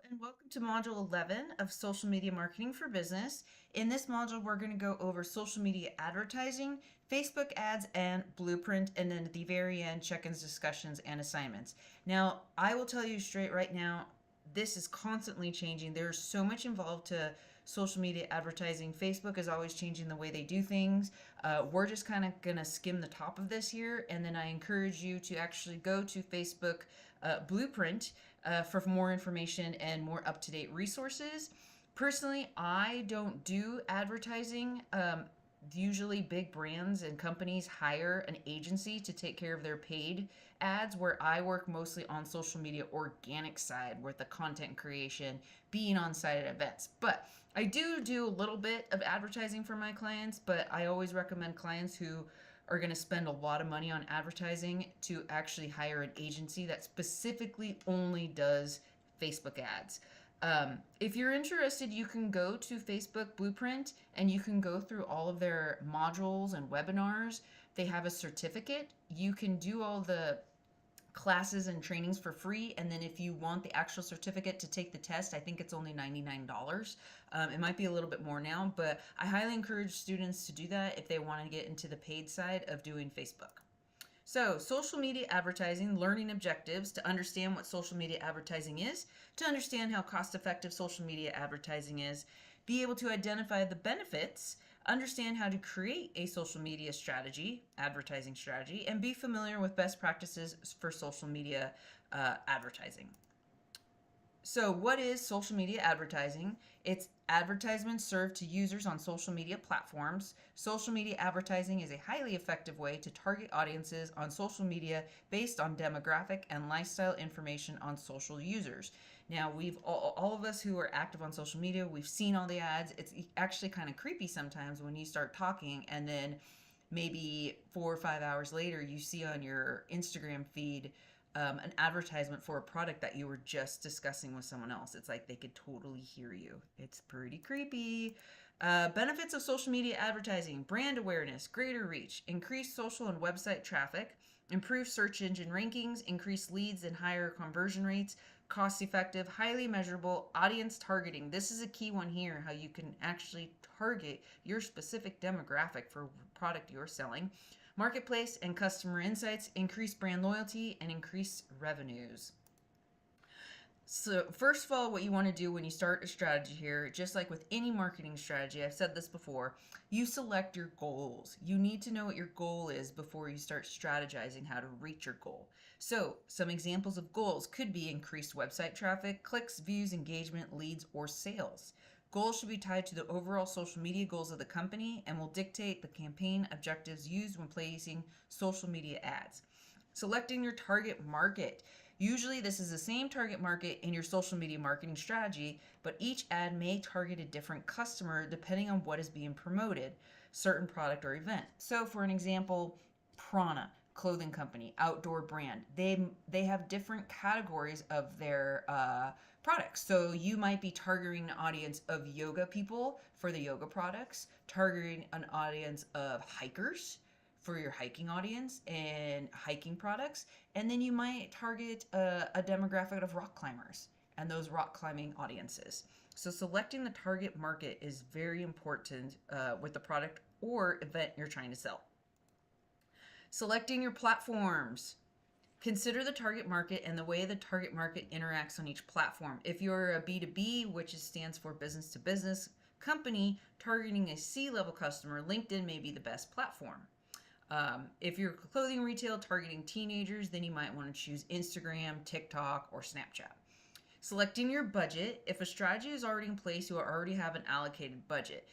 and welcome to Module 11 of Social Media Marketing for Business. In this module, we're going to go over social media advertising, Facebook ads, and Blueprint, and then at the very end, check-ins, discussions, and assignments. Now, I will tell you straight right now, this is constantly changing. There's so much involved to social media advertising. Facebook is always changing the way they do things. We're just kind of going to skim the top of this here, and then I encourage you to actually go to Facebook Blueprint for more information and more up-to-date resources. Personally, I don't do advertising. Usually big brands and companies hire an agency to take care of their paid ads, where I work mostly on social media organic side with the content creation, being on site at events. But I do a little bit of advertising for my clients, but I always recommend clients who are going to spend a lot of money on advertising to actually hire an agency that specifically only does Facebook ads. If you're interested, you can go to Facebook Blueprint and you can go through all of their modules and webinars. They have a certificate. You can do all the classes and trainings for free, and then if you want the actual certificate to take the test, I think it's only $99. It might be a little bit more now, but I highly encourage students to do that if they want to get into the paid side of doing Facebook. So, social media advertising, learning objectives to understand what social media advertising is, to understand how cost-effective social media advertising is, be able to identify the benefits, understand how to create a social media strategy, advertising strategy, and be familiar with best practices for social media advertising. So what is social media advertising? It's advertisements served to users on social media platforms. Social media advertising is a highly effective way to target audiences on social media based on demographic and lifestyle information on social users. Now, we've all of us who are active on social media, we've seen all the ads. It's actually kind of creepy sometimes when you start talking and then maybe 4 or 5 hours later you see on your Instagram feed an advertisement for a product that you were just discussing with someone else. It's like they could totally hear you. It's pretty creepy. Benefits of social media advertising: brand awareness, greater reach, increased social and website traffic, improved search engine rankings, increased leads and higher conversion rates, cost effective, highly measurable, audience targeting. This is a key one here, how you can actually target your specific demographic for product you're selling. Marketplace and customer insights, increase brand loyalty, and increase revenues. So first of all, what you want to do when you start a strategy here, just like with any marketing strategy, I've said this before, you select your goals. You need to know what your goal is before you start strategizing how to reach your goal. So some examples of goals could be increased website traffic, clicks, views, engagement, leads, or sales. Goals should be tied to the overall social media goals of the company and will dictate the campaign objectives used when placing social media ads. Selecting your target market. Usually this is the same target market in your social media marketing strategy, but each ad may target a different customer depending on what is being promoted, certain product or event. So for an example, Prana clothing company, outdoor brand, they have different categories of their products. So you might be targeting an audience of yoga people for the yoga products, targeting an audience of hikers for your hiking audience and hiking products, and then you might target a demographic of rock climbers and those rock climbing audiences. So selecting the target market is very important with the product or event you're trying to sell. Selecting your platforms. Consider the target market and the way the target market interacts on each platform. If you're a B2B, which stands for business to business company, targeting a C-level customer, LinkedIn may be the best platform. If you're clothing retail targeting teenagers, then you might want to choose Instagram, TikTok, or Snapchat. Selecting your budget. If a strategy is already in place, you already have an allocated budget.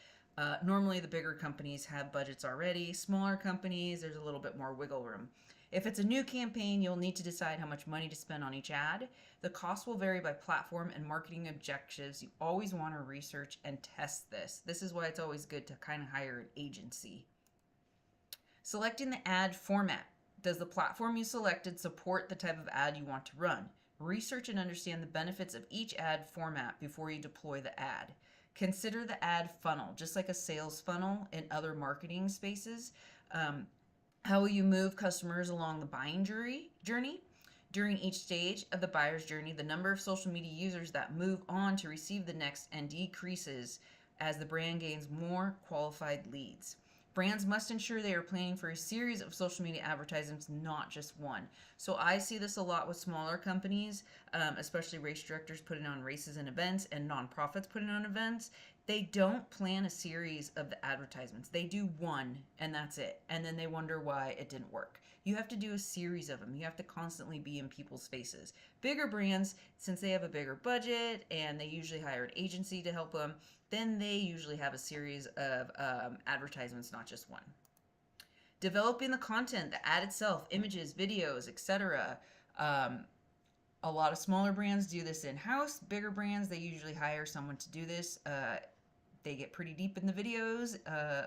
Normally the bigger companies have budgets already. Smaller companies, there's a little bit more wiggle room. If it's a new campaign, you'll need to decide how much money to spend on each ad. The cost will vary by platform and marketing objectives. You always want to research and test this. This is why it's always good to kind of hire an agency. Selecting the ad format. Does the platform you selected support the type of ad you want to run? Research and understand the benefits of each ad format before you deploy the ad. Consider the ad funnel, just like a sales funnel in other marketing spaces. How will you move customers along the buying journey? During each stage of the buyer's journey, the number of social media users that move on to receive the next and decreases as the brand gains more qualified leads. Brands must ensure they are planning for a series of social media advertisements, not just one. So I see this a lot with smaller companies, especially race directors putting on races and events and nonprofits putting on events. They don't plan a series of the advertisements. They do one and that's it. And then they wonder why it didn't work. You have to do a series of them. You have to constantly be in people's faces. Bigger brands, since they have a bigger budget and they usually hire an agency to help them, then they usually have a series of advertisements, not just one. Developing the content, the ad itself, images, videos, etc. A lot of smaller brands do this in-house. Bigger brands, they usually hire someone to do this. They get pretty deep in the videos,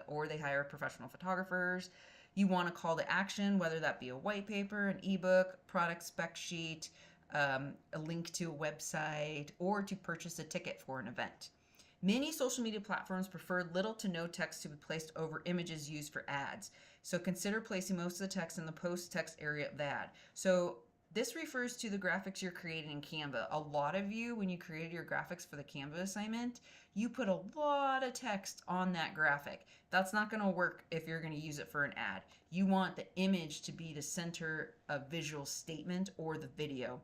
or they hire professional photographers. You want a call to action, whether that be a white paper, an ebook, product spec sheet, a link to a website, or to purchase a ticket for an event. Many social media platforms prefer little to no text to be placed over images used for ads. So consider placing most of the text in the post text area of the ad. So this refers to the graphics you're creating in Canva. A lot of you, when you created your graphics for the Canva assignment, you put a lot of text on that graphic. That's not going to work if you're going to use it for an ad. You want the image to be the center of visual statement or the video,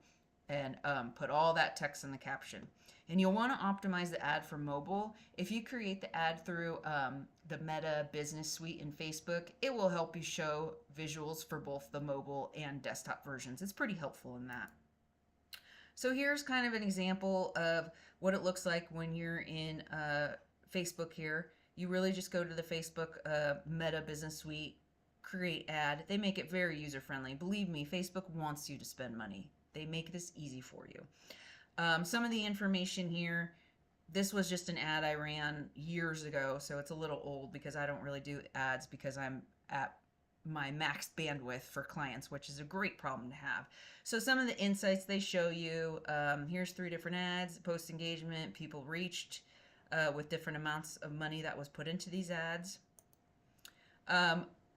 and put all that text in the caption. And you'll want to optimize the ad for mobile. If you create the ad through the Meta Business Suite in Facebook, it will help you show visuals for both the mobile and desktop versions. It's pretty helpful in that. So here's kind of an example of what it looks like when you're in Facebook here. You really just go to the Facebook Meta Business Suite, create ad. They make it very user-friendly. Believe me, Facebook wants you to spend money. They make this easy for you. Some of the information here, this was just an ad I ran years ago, so it's a little old because I don't really do ads because I'm at my max bandwidth for clients, which is a great problem to have. So some of the insights they show you, here's 3 different ads: post engagement, people reached with different amounts of money that was put into these ads.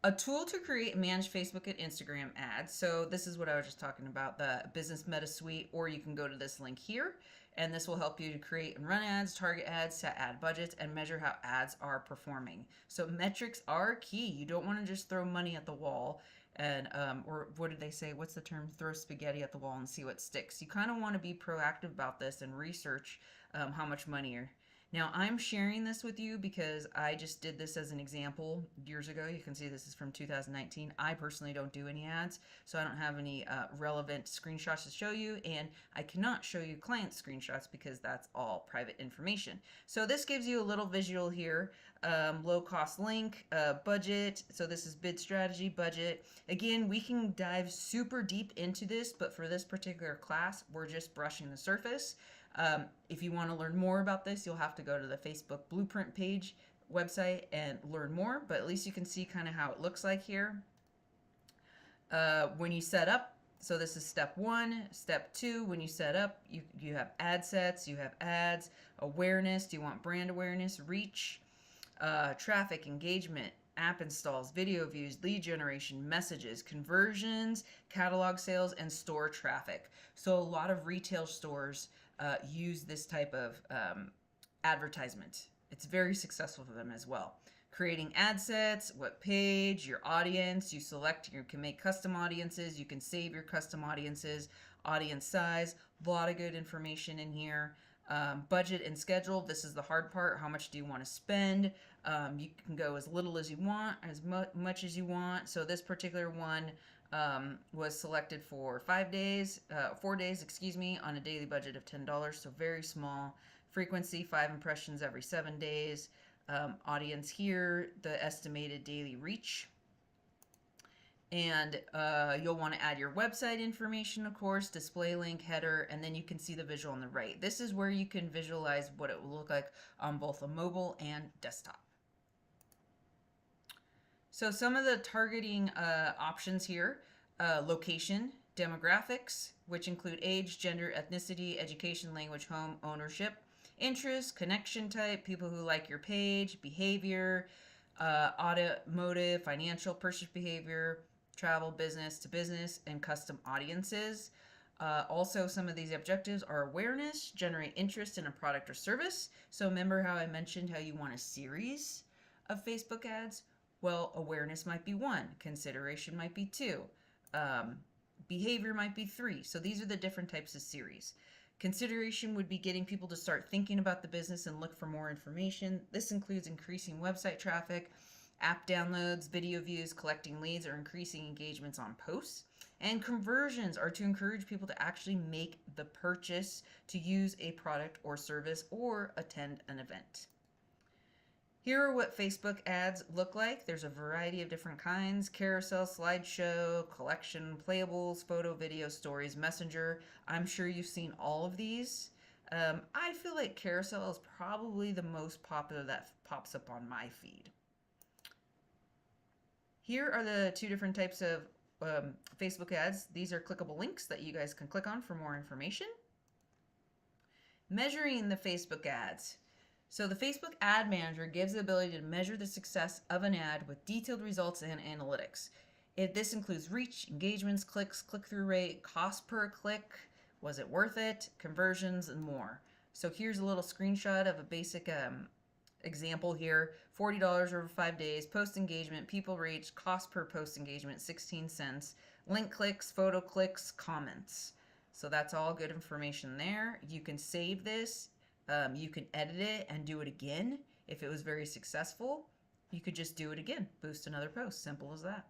A tool to create and manage Facebook and Instagram ads. So this is what I was just talking about, the Business Meta Suite, or you can go to this link here, and this will help you to create and run ads, target ads, set ad budgets, and measure how ads are performing. So metrics are key. You don't want to just throw money at the wall and, or what did they say? What's the term? Throw spaghetti at the wall and see what sticks. You kind of want to be proactive about this and research how much money you're. Now, I'm sharing this with you because I just did this as an example years ago. You can see this is from 2019. I personally don't do any ads, so I don't have any relevant screenshots to show you, and I cannot show you client screenshots because that's all private information. So this gives you a little visual here. Low cost link, budget. So this is bid strategy, budget. Again, we can dive super deep into this, but for this particular class, we're just brushing the surface. If you want to learn more about this, you'll have to go to the Facebook Blueprint page website and learn more, but at least you can see kind of how it looks like here. When you set up, so this is step 1. Step 2, when you set up, you have ad sets, you have ads, awareness. Do you want brand awareness, reach, traffic, engagement, app installs, video views, lead generation, messages, conversions, catalog sales, and store traffic. So a lot of retail stores use this type of advertisement. It's very successful for them as well. Creating ad sets, what page, your audience, you select, you can make custom audiences, you can save your custom audiences, audience size, a lot of good information in here. Budget and schedule, this is the hard part. How much do you want to spend? You can go as little as you want, as much as you want. So this particular one was selected for 4 days, on a daily budget of $10. So very small. Frequency, 5 impressions every 7 days. Audience here, the estimated daily reach. And you'll want to add your website information, of course, display link, header, and then you can see the visual on the right. This is where you can visualize what it will look like on both a mobile and desktop. So some of the targeting options here, location, demographics, which include age, gender, ethnicity, education, language, home, ownership, interest, connection type, people who like your page, behavior, automotive, financial, purchase behavior, travel, business to business, and custom audiences. Also, some of these objectives are awareness, generate interest in a product or service. So remember how I mentioned how you want a series of Facebook ads? Well, awareness might be one, consideration might be two, um, behavior might be three. So these are the different types of series. Consideration would be getting people to start thinking about the business and look for more information. This includes increasing website traffic, app downloads, video views, collecting leads, or increasing engagements on posts. And conversions are to encourage people to actually make the purchase to use a product or service or attend an event. Here are what Facebook ads look like. There's a variety of different kinds: carousel, slideshow, collection, playables, photo, video, stories, messenger. I'm sure you've seen all of these. I feel like carousel is probably the most popular that pops up on my feed. Here are the two different types of Facebook ads. These are clickable links that you guys can click on for more information. Measuring the Facebook ads. So the Facebook Ad Manager gives the ability to measure the success of an ad with detailed results and analytics. This includes reach, engagements, clicks, click-through rate, cost per click, was it worth it, conversions, and more. So here's a little screenshot of a basic example here. $40 over 5 days, post engagement, people reach, cost per post engagement, 16 cents, link clicks, photo clicks, comments. So that's all good information there. You can save this. You can edit it and do it again. If it was very successful, you could just do it again. Boost another post. Simple as that.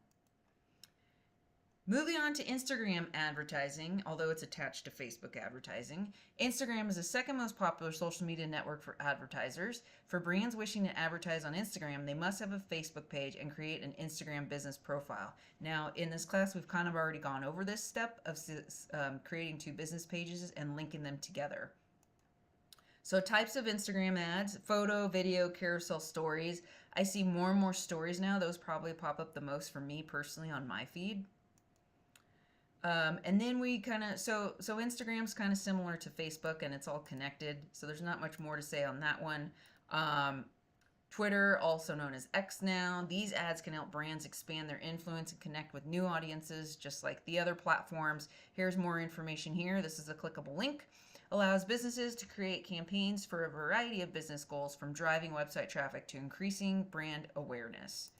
Moving on to Instagram advertising, although it's attached to Facebook advertising. Instagram is the second most popular social media network for advertisers. For brands wishing to advertise on Instagram, they must have a Facebook page and create an Instagram business profile. Now, in this class, we've kind of already gone over this step of creating two business pages and linking them together. So types of Instagram ads: photo, video, carousel, stories. I see more and more stories now. Those probably pop up the most for me personally on my feed. And then we kind of, so Instagram's kind of similar to Facebook, and it's all connected. So there's not much more to say on that one. Twitter, also known as X now. These ads can help brands expand their influence and connect with new audiences, just like the other platforms. Here's more information here. This is a clickable link. Allows businesses to create campaigns for a variety of business goals, from driving website traffic to increasing brand awareness.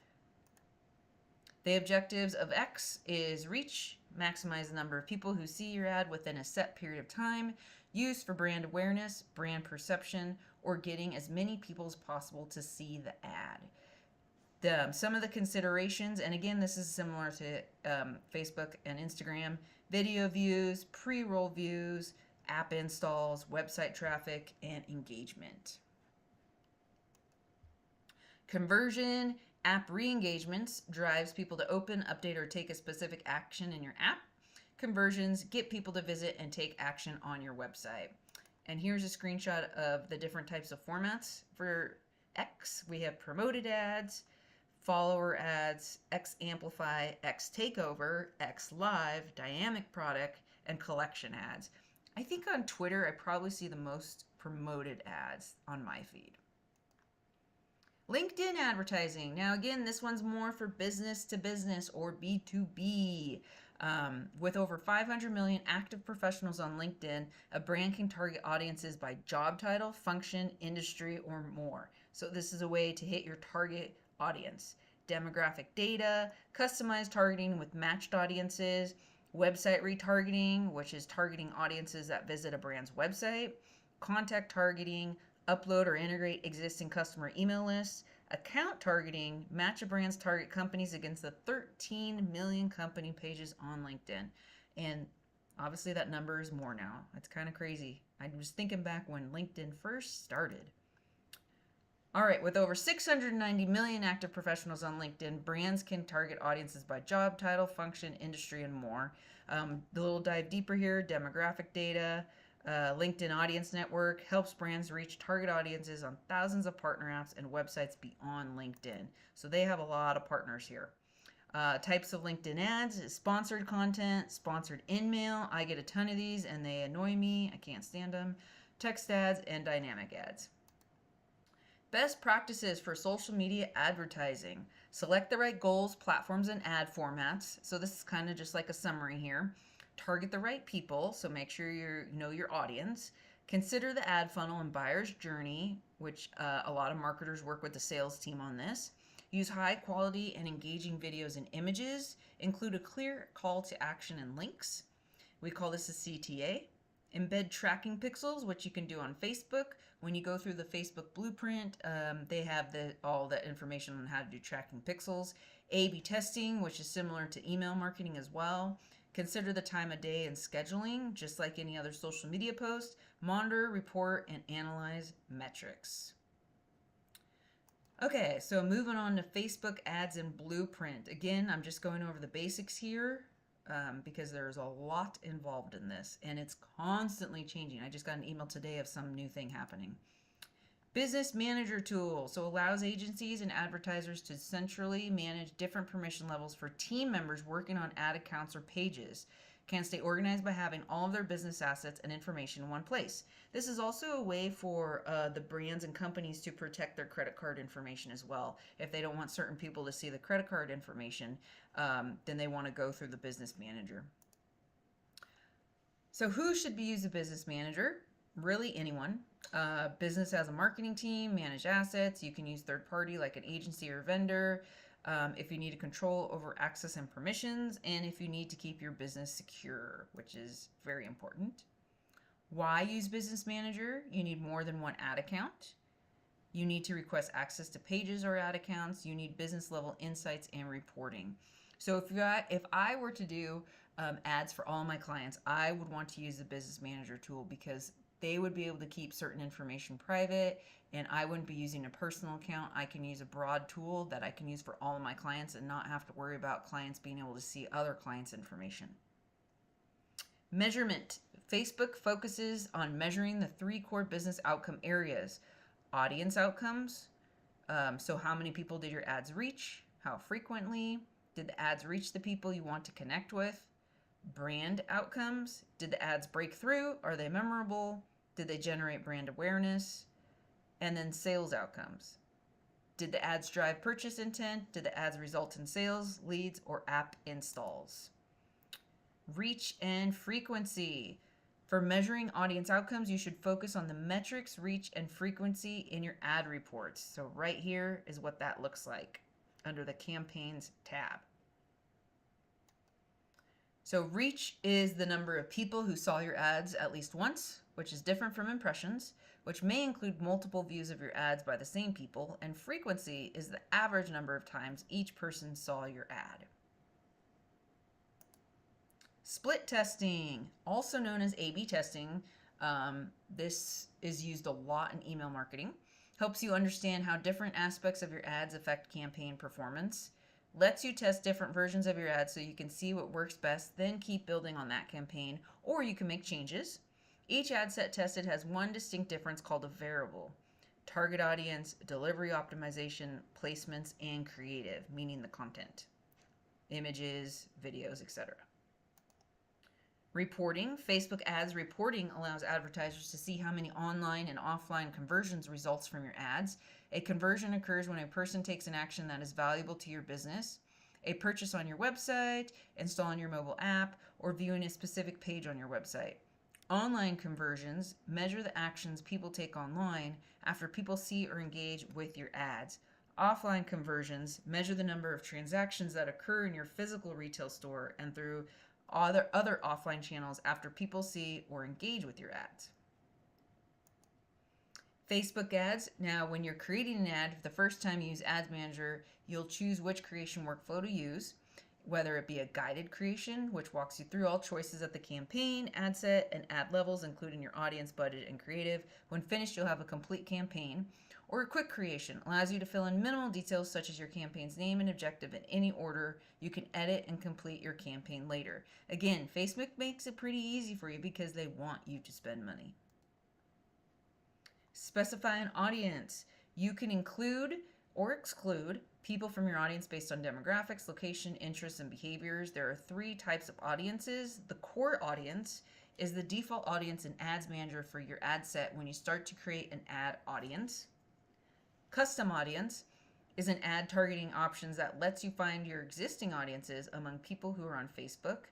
The objectives of X is reach, maximize the number of people who see your ad within a set period of time, use for brand awareness, brand perception, or getting as many people as possible to see the ad. Some of the considerations, and again, this is similar to Facebook and Instagram: video views, pre-roll views, app installs, website traffic, and engagement. Conversion: app re-engagements drives people to open, update, or take a specific action in your app. Conversions get people to visit and take action on your website. And here's a screenshot of the different types of formats for X. We have promoted ads, follower ads, X Amplify, X Takeover, X Live, dynamic product, and collection ads. I think on Twitter, I probably see the most promoted ads on my feed. LinkedIn advertising. Now again, this one's more for business to business or B2B. With over 500 million active professionals on LinkedIn, a brand can target audiences by job title, function, industry, or more. So this is a way to hit your target audience. Demographic data, customized targeting with matched audiences, website retargeting, which is targeting audiences that visit a brand's website, contact targeting, upload or integrate existing customer email lists, account targeting, match a brand's target companies against the 13 million company pages on LinkedIn. And obviously that number is more now. It's kind of crazy. I was thinking back when LinkedIn first started. All right, with over 690 million active professionals on LinkedIn, brands can target audiences by job title, function, industry, and more. The little dive deeper here: demographic data. LinkedIn Audience Network helps brands reach target audiences on thousands of partner apps and websites beyond LinkedIn. So they have a lot of partners here. Types of LinkedIn ads: sponsored content, sponsored in-mail. I get a ton of these and they annoy me. I can't stand them. Text ads and dynamic ads. Best practices for social media advertising. Select the right goals, platforms, and ad formats. So this is kind of just like a summary here. Target the right people, so make sure you know your audience. Consider the ad funnel and buyer's journey, which a lot of marketers work with the sales team on this. Use high quality and engaging videos and images. Include a clear call to action and links. We call this a CTA. Embed tracking pixels, which you can do on Facebook. When you go through the Facebook blueprint, they have all the information on how to do tracking pixels. A/B testing, which is similar to email marketing as well. Consider the time of day and scheduling, just like any other social media post. Monitor, report, and analyze metrics. Okay, so moving on to Facebook ads and blueprint. Again, I'm just going over the basics here because there's a lot involved in this, and it's constantly changing. I just got an email today of some new thing happening. Business manager tool, so allows agencies and advertisers to centrally manage different permission levels for team members working on ad accounts or pages. Can stay organized by having all of their business assets and information in one place. This is also a way for the brands and companies to protect their credit card information as well. If they don't want certain people to see the credit card information, then they want to go through the business manager. So who should be used a business manager? Really anyone. Business has a marketing team, manage assets. You can use third party like an agency or vendor. If you need control over access and permissions, and if you need to keep your business secure, which is very important. Why use Business Manager? You need more than one ad account. You need to request access to pages or ad accounts. You need business level insights and reporting. So if I were to do ads for all my clients, I would want to use the Business Manager tool because they would be able to keep certain information private, and I wouldn't be using a personal account. I can use a broad tool that I can use for all of my clients and not have to worry about clients being able to see other clients' information. Measurement. Facebook focuses on measuring the 3 core business outcome areas. Audience outcomes, so how many people did your ads reach? How frequently? Did the ads reach the people you want to connect with? Brand outcomes. Did the ads break through? Are they memorable? Did they generate brand awareness? And then sales outcomes. Did the ads drive purchase intent? Did the ads result in sales, leads, or app installs? Reach and frequency. For measuring audience outcomes, you should focus on the metrics, reach, and frequency in your ad reports. So right here is what that looks like under the campaigns tab. So reach is the number of people who saw your ads at least once, which is different from impressions, which may include multiple views of your ads by the same people, and frequency is the average number of times each person saw your ad. Split testing, also known as A/B testing. This is used a lot in email marketing. Helps you understand how different aspects of your ads affect campaign performance. Lets you test different versions of your ads so you can see what works best, then keep building on that campaign, or you can make changes. Each ad set tested has one distinct difference called a variable. Target audience, delivery optimization, placements, and creative, meaning the content. Images, videos, etc. Reporting. Facebook ads reporting allows advertisers to see how many online and offline conversions results from your ads. A conversion occurs when a person takes an action that is valuable to your business, a purchase on your website, installing your mobile app, or viewing a specific page on your website. Online conversions measure the actions people take online after people see or engage with your ads. Offline conversions measure the number of transactions that occur in your physical retail store and through other offline channels after people see or engage with your ads. Facebook ads. Now, when you're creating an ad for the first time you use Ads Manager, you'll choose which creation workflow to use, whether it be a guided creation, which walks you through all choices of the campaign, ad set, and ad levels, including your audience, budget, and creative. When finished, you'll have a complete campaign. Or a quick creation allows you to fill in minimal details such as your campaign's name and objective in any order. You can edit and complete your campaign later. Again, Facebook makes it pretty easy for you because they want you to spend money. Specify an audience. You can include or exclude people from your audience based on demographics, location, interests, and behaviors. There are 3 types of audiences. The core audience is the default audience in Ads Manager for your ad set when you start to create an ad audience. Custom audience is an ad targeting options that lets you find your existing audiences among people who are on Facebook.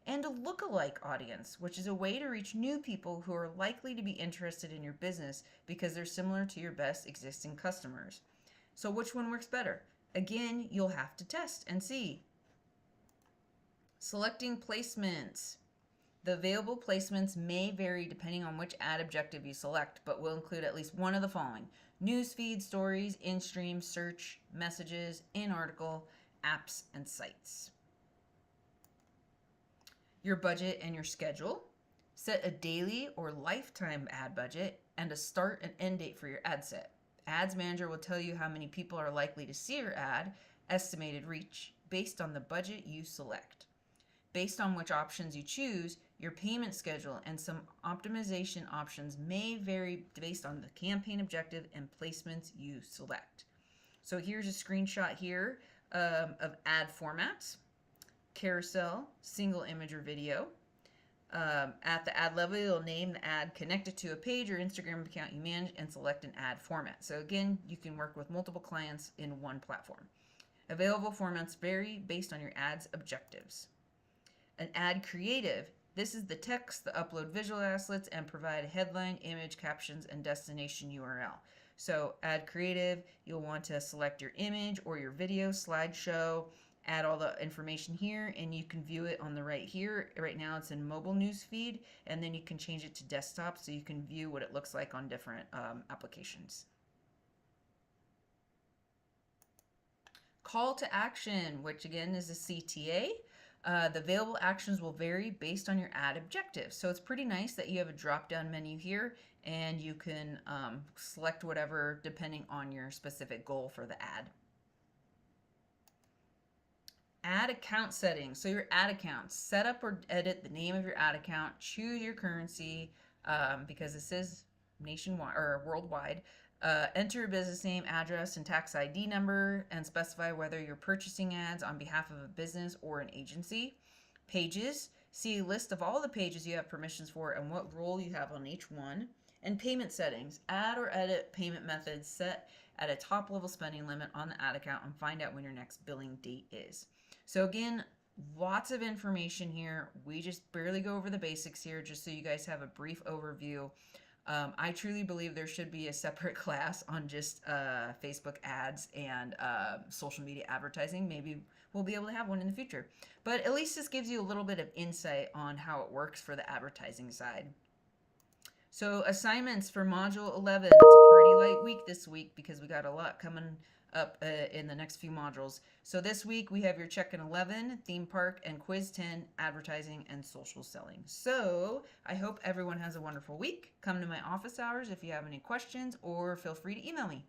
and a lookalike audience, which is a way to reach new people who are likely to be interested in your business because they're similar to your best existing customers. So which one works better? Again, you'll have to test and see. Selecting placements. The available placements may vary depending on which ad objective you select, but will include at least one of the following: newsfeed, stories, in-stream, search, messages, in-article, apps, and sites. Your budget and your schedule. Set a daily or lifetime ad budget and a start and end date for your ad set. Ads Manager will tell you how many people are likely to see your ad, estimated reach, based on the budget you select. Based on which options you choose, your payment schedule and some optimization options may vary based on the campaign objective and placements you select. So here's a screenshot here of ad formats: carousel, single image or video. At the ad level, you'll name the ad connected to a page or Instagram account you manage and select an ad format. So again, you can work with multiple clients in one platform. Available formats vary based on your ad's objectives. An ad creative. This is the text, the upload visual assets, and provide a headline, image, captions, and destination URL. So ad creative, you'll want to select your image or your video, slideshow, add all the information here, and you can view it on the right here. Right now it's in mobile news feed, and then you can change it to desktop so you can view what it looks like on different applications. Call to action, which again is a CTA. The available actions will vary based on your ad objective. So it's pretty nice that you have a drop-down menu here, and you can select whatever depending on your specific goal for the ad. Ad account settings. So your ad account, set up or edit the name of your ad account, choose your currency because this is nationwide or worldwide. Enter your business name, address, and tax ID number, and specify whether you're purchasing ads on behalf of a business or an agency. Pages. See a list of all the pages you have permissions for and what role you have on each one. And payment settings. Add or edit payment methods set at a top level spending limit on the ad account and find out when your next billing date is. So again, lots of information here. We just barely go over the basics here just so you guys have a brief overview. I truly believe there should be a separate class on just Facebook ads and social media advertising. Maybe we'll be able to have one in the future. But at least this gives you a little bit of insight on how it works for the advertising side. So assignments for Module 11. It's a pretty light week this week because we got a lot coming up in the next few modules. So this week we have your check-in 11, theme park, and quiz 10, advertising and social selling. So I hope everyone has a wonderful week. Come to my office hours if you have any questions, or feel free to email me.